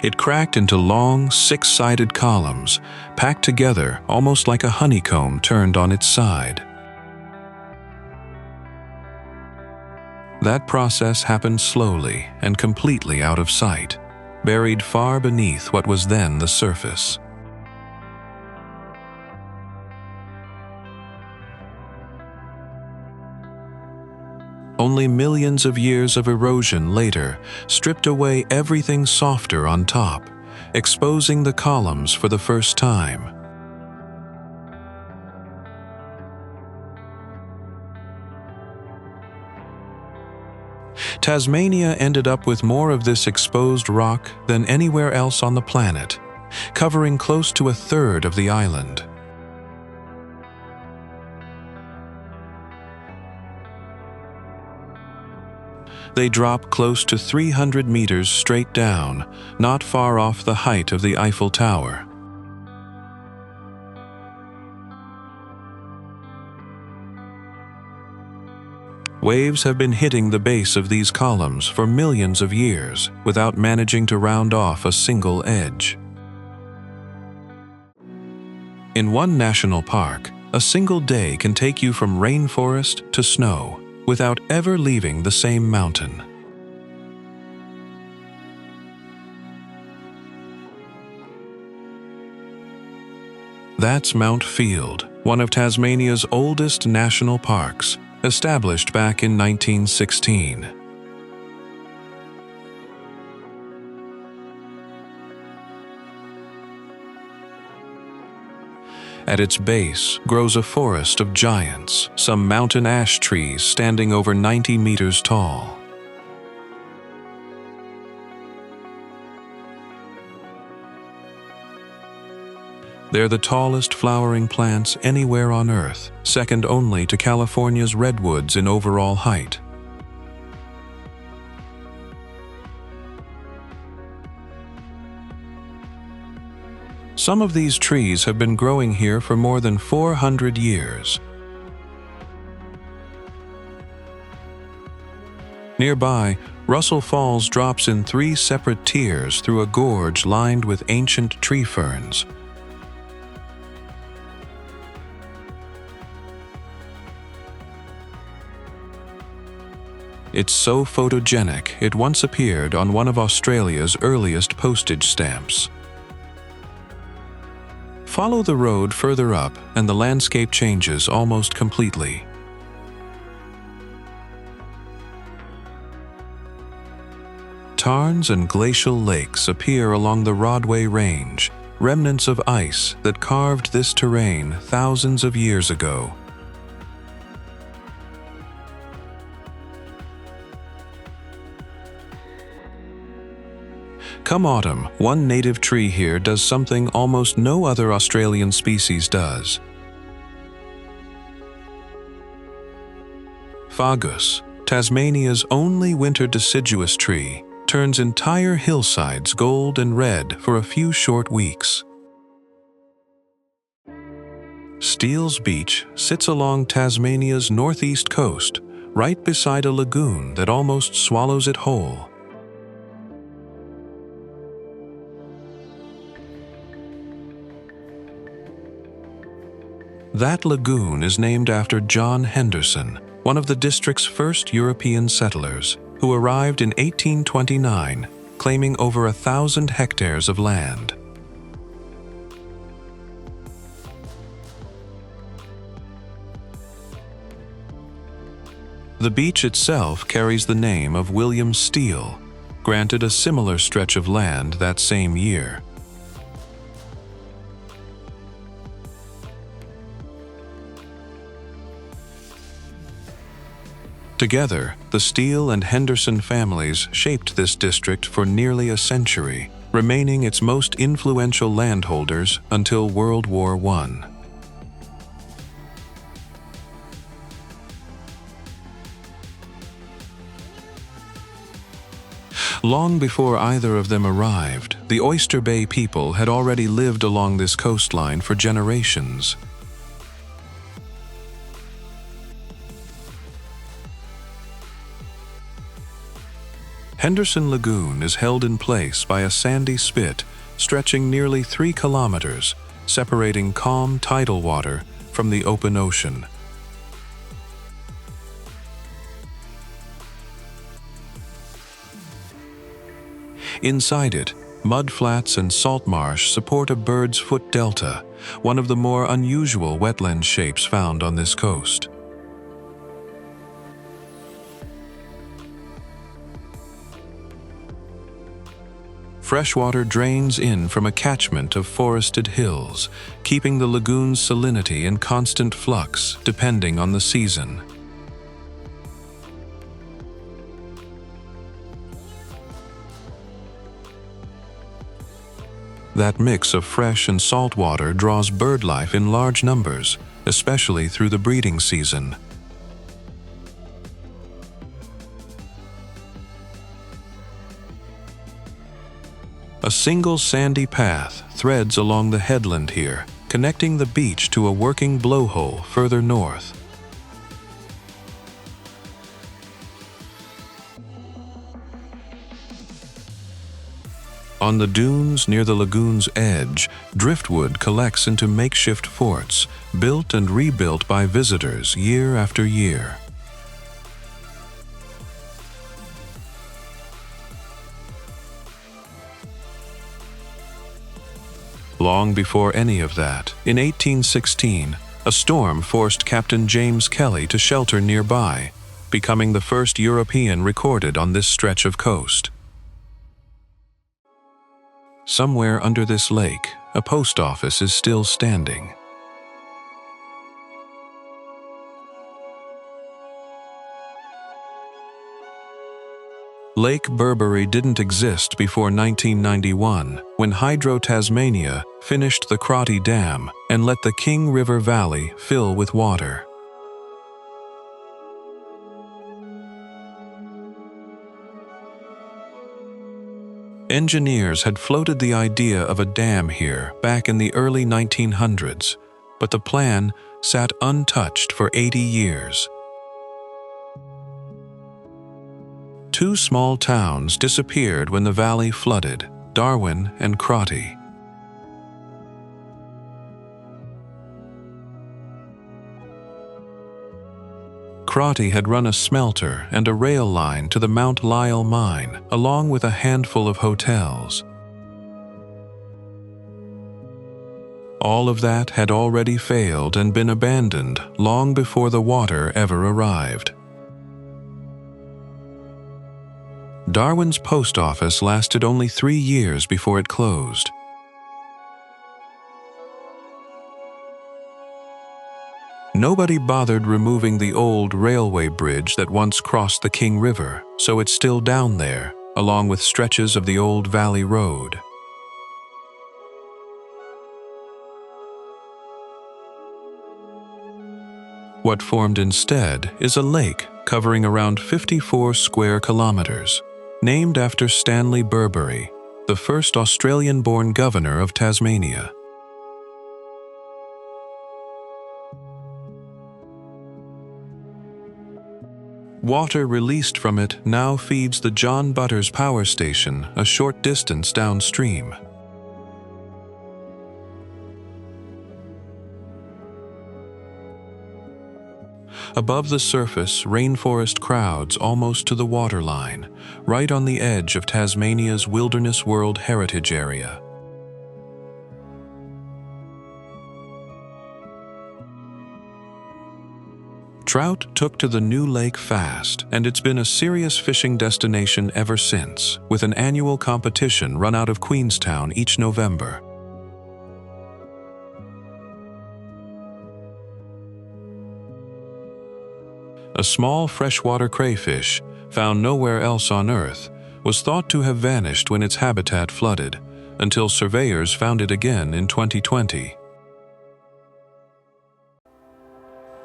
It cracked into long, 6-sided columns, packed together almost like a honeycomb turned on its side. That process happened slowly and completely out of sight, buried far beneath what was then the surface. Only millions of years of erosion later stripped away everything softer on top, exposing the columns for the first time. Tasmania ended up with more of this exposed rock than anywhere else on the planet, covering close to 1/3 of the island. They drop close to 300 meters straight down, not far off the height of the Eiffel Tower. Waves have been hitting the base of these columns for millions of years without managing to round off a single edge. In one national park, a single day can take you from rainforest to snow, without ever leaving the same mountain. That's Mount Field, one of Tasmania's oldest national parks, established back in 1916. At its base grows a forest of giants, some mountain ash trees standing over 90 meters tall. They're the tallest flowering plants anywhere on Earth, second only to California's redwoods in overall height. Some of these trees have been growing here for more than 400 years. Nearby, Russell Falls drops in 3 separate tiers through a gorge lined with ancient tree ferns. It's so photogenic, it once appeared on one of Australia's earliest postage stamps. Follow the road further up, and the landscape changes almost completely. Tarns and glacial lakes appear along the Rodway Range, remnants of ice that carved this terrain thousands of years ago. Come autumn, one native tree here does something almost no other Australian species does. Fagus, Tasmania's only winter deciduous tree, turns entire hillsides gold and red for a few short weeks. Steele's Beach sits along Tasmania's northeast coast, right beside a lagoon that almost swallows it whole. That lagoon is named after John Henderson, one of the district's first European settlers, who arrived in 1829, claiming over 1,000 hectares of land. The beach itself carries the name of William Steele, granted a similar stretch of land that same year. Together, the Steele and Henderson families shaped this district for nearly a century, remaining its most influential landholders until World War I. Long before either of them arrived, the Oyster Bay people had already lived along this coastline for generations. Henderson Lagoon is held in place by a sandy spit stretching nearly 3 kilometers, separating calm tidal water from the open ocean. Inside it, mudflats and salt marsh support a bird's foot delta, one of the more unusual wetland shapes found on this coast. Freshwater drains in from a catchment of forested hills, keeping the lagoon's salinity in constant flux depending on the season. That mix of fresh and salt water draws bird life in large numbers, especially through the breeding season. A single sandy path threads along the headland here, connecting the beach to a working blowhole further north. On the dunes near the lagoon's edge, driftwood collects into makeshift forts, built and rebuilt by visitors year after year. Long before any of that, in 1816, a storm forced Captain James Kelly to shelter nearby, becoming the first European recorded on this stretch of coast. Somewhere under this lake, a post office is still standing. Lake Burbury didn't exist before 1991, when Hydro Tasmania finished the Crotty Dam and let the King River Valley fill with water. Engineers had floated the idea of a dam here back in the early 1900s, but the plan sat untouched for 80 years. Two small towns disappeared when the valley flooded, Darwin and Cradle. Cradle had run a smelter and a rail line to the Mount Lyell mine, along with a handful of hotels. All of that had already failed and been abandoned long before the water ever arrived. Darwin's post office lasted only 3 years before it closed. Nobody bothered removing the old railway bridge that once crossed the King River, so it's still down there, along with stretches of the old valley road. What formed instead is a lake covering around 54 square kilometers, named after Stanley Burbury, the first Australian-born governor of Tasmania. Water released from it now feeds the John Butters power station a short distance downstream. Above the surface, rainforest crowds almost to the waterline, right on the edge of Tasmania's Wilderness World Heritage Area. Trout took to the new lake fast, and it's been a serious fishing destination ever since, with an annual competition run out of Queenstown each November. A small freshwater crayfish, found nowhere else on Earth, was thought to have vanished when its habitat flooded, until surveyors found it again in 2020.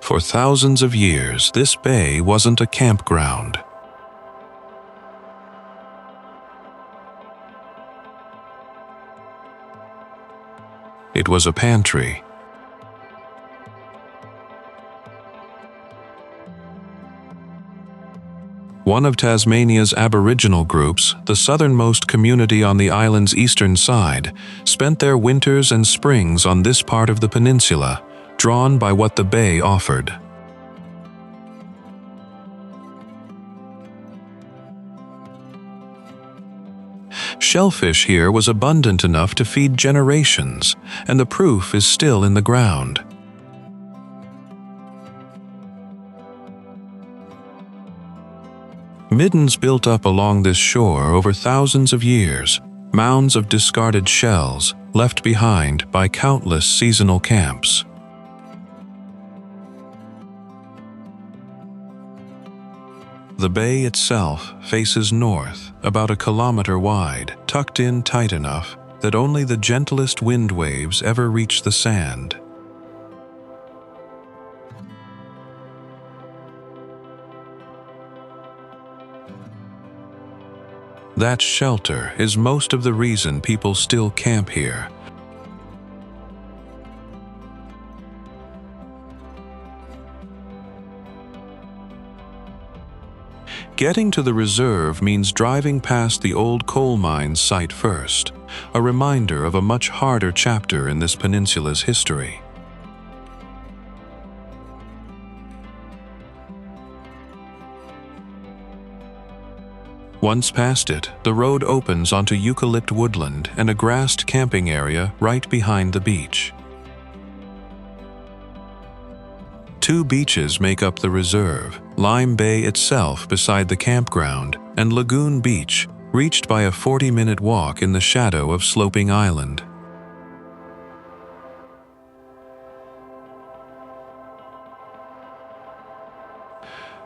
For thousands of years, this bay wasn't a campground. It was a pantry. One of Tasmania's Aboriginal groups, the southernmost community on the island's eastern side, spent their winters and springs on this part of the peninsula, drawn by what the bay offered. Shellfish here was abundant enough to feed generations, and the proof is still in the ground. Middens built up along this shore over thousands of years, mounds of discarded shells left behind by countless seasonal camps. The bay itself faces north, about a kilometer wide, tucked in tight enough that only the gentlest wind waves ever reach the sand. That shelter is most of the reason people still camp here. Getting to the reserve means driving past the old coal mines site first, a reminder of a much harder chapter in this peninsula's history. Once past it, the road opens onto eucalypt woodland and a grassed camping area right behind the beach. 2 beaches make up the reserve, Lime Bay itself beside the campground, and Lagoon Beach, reached by a 40-minute walk in the shadow of Sloping Island.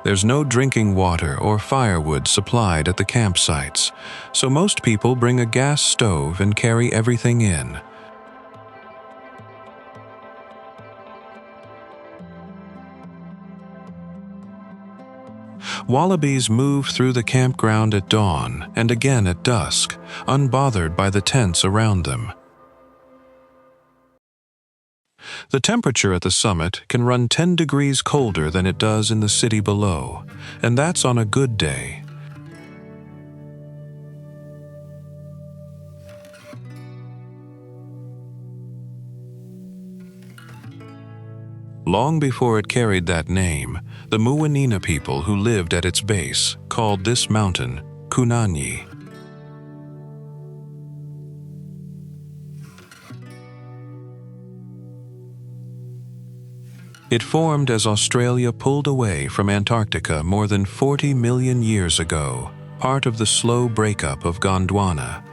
There's no drinking water or firewood supplied at the campsites, so most people bring a gas stove and carry everything in. Wallabies move through the campground at dawn and again at dusk, unbothered by the tents around them. The temperature at the summit can run 10 degrees colder than it does in the city below, and that's on a good day. Long before it carried that name, the Muwinina people who lived at its base called this mountain Kunanyi. It formed as Australia pulled away from Antarctica more than 40 million years ago, part of the slow breakup of Gondwana.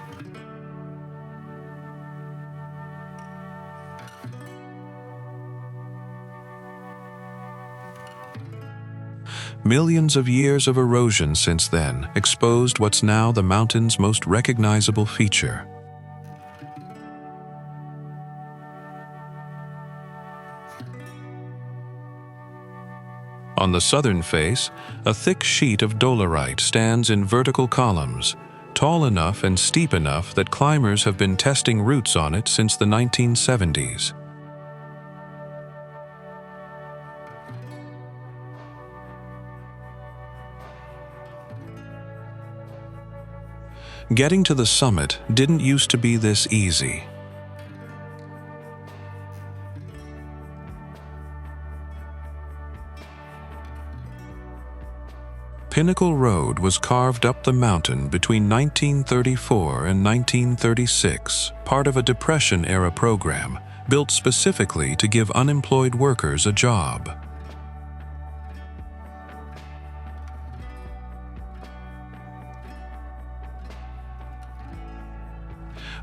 Millions of years of erosion since then exposed what's now the mountain's most recognizable feature. On the southern face, a thick sheet of Dolerite stands in vertical columns, tall enough and steep enough that climbers have been testing routes on it since the 1970s. Getting to the summit didn't used to be this easy. Pinnacle Road was carved up the mountain between 1934 and 1936, part of a Depression-era program built specifically to give unemployed workers a job.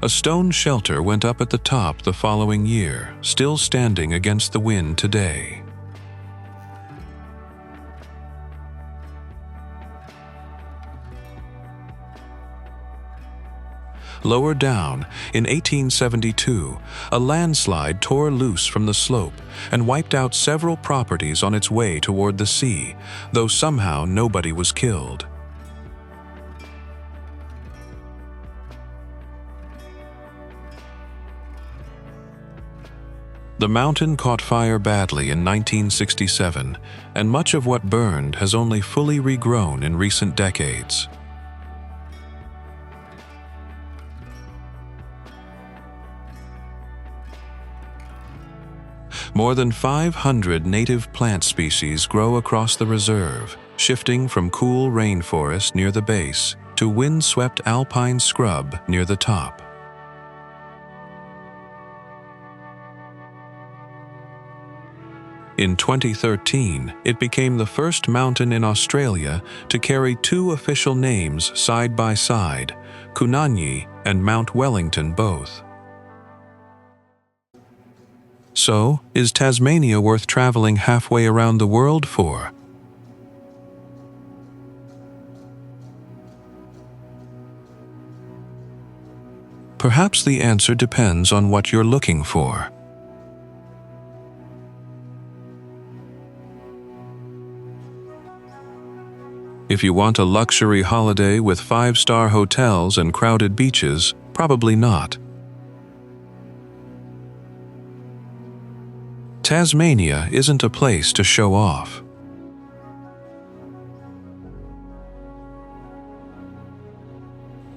A stone shelter went up at the top the following year, still standing against the wind today. Lower down, in 1872, a landslide tore loose from the slope and wiped out several properties on its way toward the sea, though somehow nobody was killed. The mountain caught fire badly in 1967, and much of what burned has only fully regrown in recent decades. More than 500 native plant species grow across the reserve, shifting from cool rainforest near the base to wind-swept alpine scrub near the top. In 2013, it became the first mountain in Australia to carry two official names side by side, Kunanyi and Mount Wellington both. So, is Tasmania worth traveling halfway around the world for? Perhaps the answer depends on what you're looking for. If you want a luxury holiday with 5-star hotels and crowded beaches, probably not. Tasmania isn't a place to show off.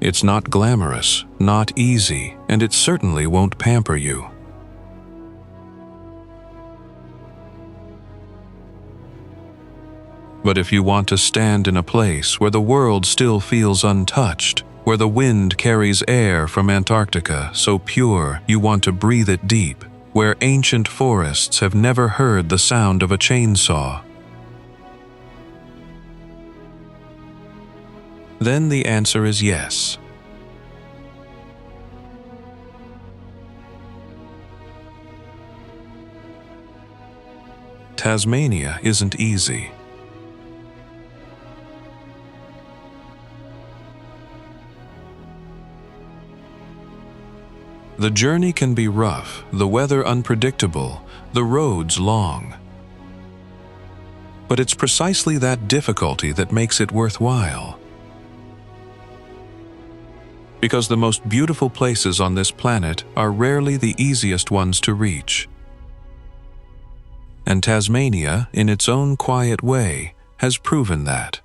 It's not glamorous, not easy, and it certainly won't pamper you. But if you want to stand in a place where the world still feels untouched, where the wind carries air from Antarctica so pure you want to breathe it deep, where ancient forests have never heard the sound of a chainsaw, then the answer is yes. Tasmania isn't easy. The journey can be rough, the weather unpredictable, the roads long. But it's precisely that difficulty that makes it worthwhile. Because the most beautiful places on this planet are rarely the easiest ones to reach. And Tasmania, in its own quiet way, has proven that.